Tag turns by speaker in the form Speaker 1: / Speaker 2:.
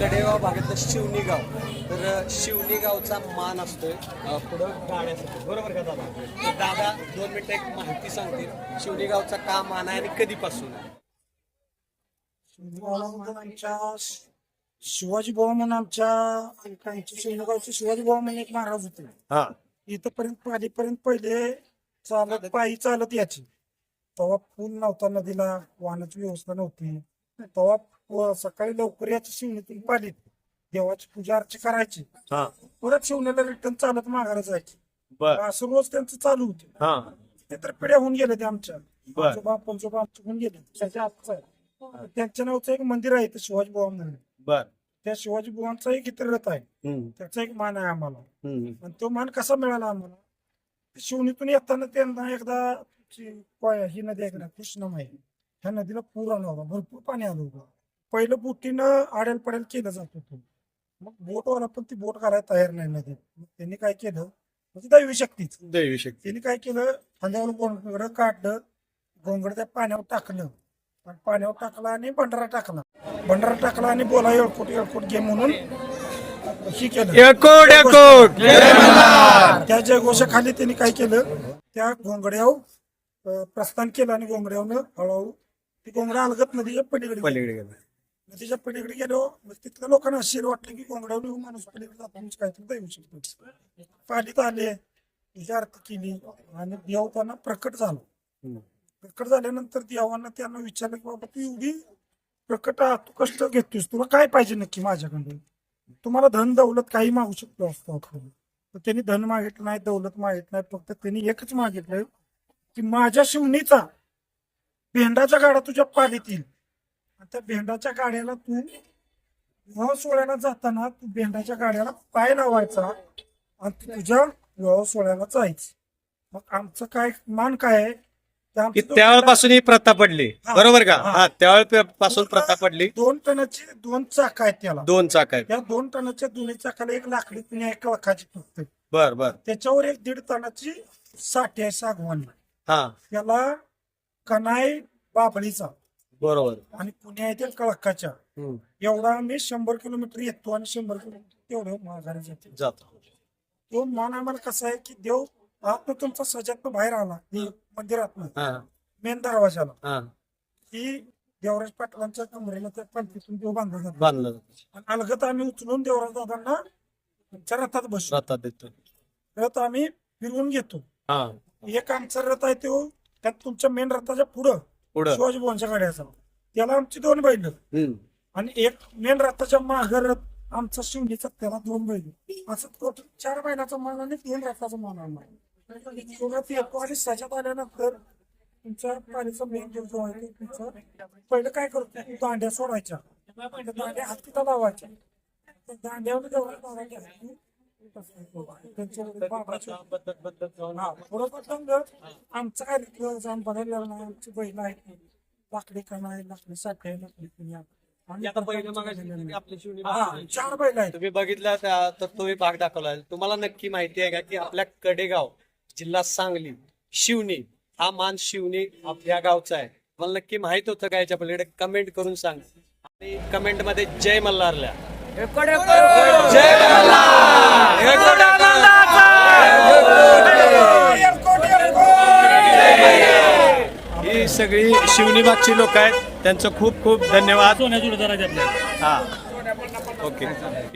Speaker 1: कडेगाव भागातलं शिवणी गाव. तर शिवणी गावचा मान असतोय पुढं गाण्यासाठी, बरोबर का दादा? तर दादा 2 मिनिटं एक माहिती सांगतील शिवणी गावचा का मान आहे आणि कधीपासून आहे?
Speaker 2: आमच्या शिवाजी भाऊ म्हणून आमच्या शिवगावचे शिवाजी भाऊ म्हणून एक महाराज होते.
Speaker 1: हा,
Speaker 2: इथपर्यंत आधीपर्यंत पहिले चालत पायी चालत यायची. तेव्हा पूल नव्हता नदीला, वाहनाची व्यवस्था नव्हती. तेव्हा सकाळी लवकर याची शिवणीतून पालीत देवाची पूजा अर्चा करायची.
Speaker 1: हा,
Speaker 2: परत शिवण्याला रिटर्न चालत माघारा जायची.
Speaker 1: बर,
Speaker 2: असं रोज त्यांचं चालू होते.
Speaker 1: हा,
Speaker 2: ते तर पिढ्या होऊन गेले ते आमच्या
Speaker 1: बर.
Speaker 2: आजोबा पंजोबा आमचे होऊन गेले. त्याच्या आजचं आहे. त्यांच्या नावचं एक मंदिर आहे इथं शिवाजी भाऊ म्हणून.
Speaker 1: बर.
Speaker 2: त्या शिवाजी बुवांचा एक इतर रथ आहे.
Speaker 1: हम्म,
Speaker 2: त्याचा एक मान आहे आम्हाला.
Speaker 1: हम्म,
Speaker 2: आणि तो मान कसा मिळाला आम्हाला? शिवणीतून येताना त्यांना एकदा ही नदी आहे ना कृष्णमाई, ह्या नदीला पूर आला होता, भरपूर पाणी आलं होतं. पहिलं बोटीनं आड्याल पड्याल केलं जात होतं. मग बोटवाला पण ती बोट घालायला तयार नाही नदीत. मग त्यांनी काय केलं, म्हणजे दैवी शक्तीच,
Speaker 1: दैवी शक्ती.
Speaker 2: त्यांनी काय केलं, खांद्यावर गोंगड काढलं, गोंगड त्या पाण्यावर टाकलं आणि पाण्यावर टाकला आणि भंडारा टाकला आणि बोला येळकोट घे म्हणून ही केलं. त्या जयघोषाखाली त्यांनी काय केलं, त्या घोंगड्यावर प्रस्थान केलं आणि घोंगड्यावरनं हळूहळू ती घोंगड्या अलगत नदीच्या पलीकडे गेलं. नदीच्या पलीकडे गेलो. मग तिथल्या लोकांना आश्चर्य वाटलं की घोंगड्यावर माणूस पलीकडे जातो म्हणजे काहीतरी देऊ शकतो. पालीत आले, तिची आरती केली आणि देव त्यांना प्रकट झाला. प्रकट झाल्यानंतर देवानं त्यांना विचारलं की बाबा तू एवढी प्रकट आहात, तू कष्ट घेतोस, तुला काय पाहिजे नक्की माझ्याकडे? तुम्हाला धन दौलत काही मागू शकतो असतो. तर त्यांनी धन मागितलं नाही, दौलत मागितलं नाही, फक्त त्यांनी एकच मागितलं की माझ्या शिवणीचा भेंडाच्या गाड्या तुझ्या पालीत येईल. त्या भेंडाच्या गाड्याला तू विवाह सोहळ्याला जाताना तू भेंडाच्या गाड्याला पाय लावायचा आणि तुझ्या विवाह सोहळ्याला जायचं. मग आमचं काय मान काय आहे,
Speaker 1: त्यावेळेपासून ही प्रथा पडली, बरोबर का? हा, त्यावेळेपासून प्रथा पडली.
Speaker 2: 2 टनाचे 2 चाक आहेत त्याला.
Speaker 1: 2 चाक आहेत.
Speaker 2: त्या 2 टनाच्या दोन्ही चाकाला एक लाकडी पुण्या एक लाखाची फक्त.
Speaker 1: बर, बर.
Speaker 2: त्याच्यावर एक 1.5 टनाची साठी आहे सागवानी.
Speaker 1: हा,
Speaker 2: त्याला कणाई बाबळीचा
Speaker 1: बरोबर.
Speaker 2: आणि पुण्या येथील कळकाच्या. एवढा आम्ही 100 किलोमीटर येतो आणि 100 किलोमीटर तेवढं माघारी
Speaker 1: जातो.
Speaker 2: तो मान आम्हाला कसा आहे की देव आत्म तुमचा सजात बाहेर आला मंदिरात मेन दरवाजाला की देवराज पाटलांच्या कमरेला त्या पंथीतून देव बांधला जातो. आणि अलगत आम्ही उचलून देवराज दादांना आमच्या रथात बसतो.
Speaker 1: रथात देतो.
Speaker 2: रथ आम्ही फिरवून घेतो.
Speaker 1: हा,
Speaker 2: एक आमचा रथ आहे तो त्यात तुमच्या मेन रथाच्या पुढं शिवाजी भाऊंच्या गाड्याचा, त्याला आमची 2 बैल आणि एक मेन रथाच्या माघार रथ आमचा शिवणीचा, त्याला 2 बैल. असं टोटल 4 बैलाचा मान आणि 3 रथाचा मान आम्हाला. येतो आणि सजात आल्यानंतर तुमच्या पालीचा मेन जो आहे तुमचं पहिलं काय करतो, दांड्या सोडायच्या, दांड्या हातीला लावायच्या, दांड्यावर आमचं काय जाऊन बघायला नाही. आमची बैल आहेत लाकडी कणा, लाकडी साठे, लाकडी पुण्या. 4 बैल आहेत.
Speaker 1: तुम्ही बघितलं तर तुम्ही भाग दाखवला. तुम्हाला नक्की माहिती आहे का की आपल्या कडेगाव जिल्हा सांगली शिवणी हा मान शिवणी आपल्या गावचा आहे? मला नक्की माहित होतं का? याच्या पलीकडे कमेंट करून सांग आणि कमेंट मध्ये जय मल्हारला. जय ही सगळी शिवणी भागची लोक आहेत, त्यांचं खूप खूप धन्यवाद. हा, ओके.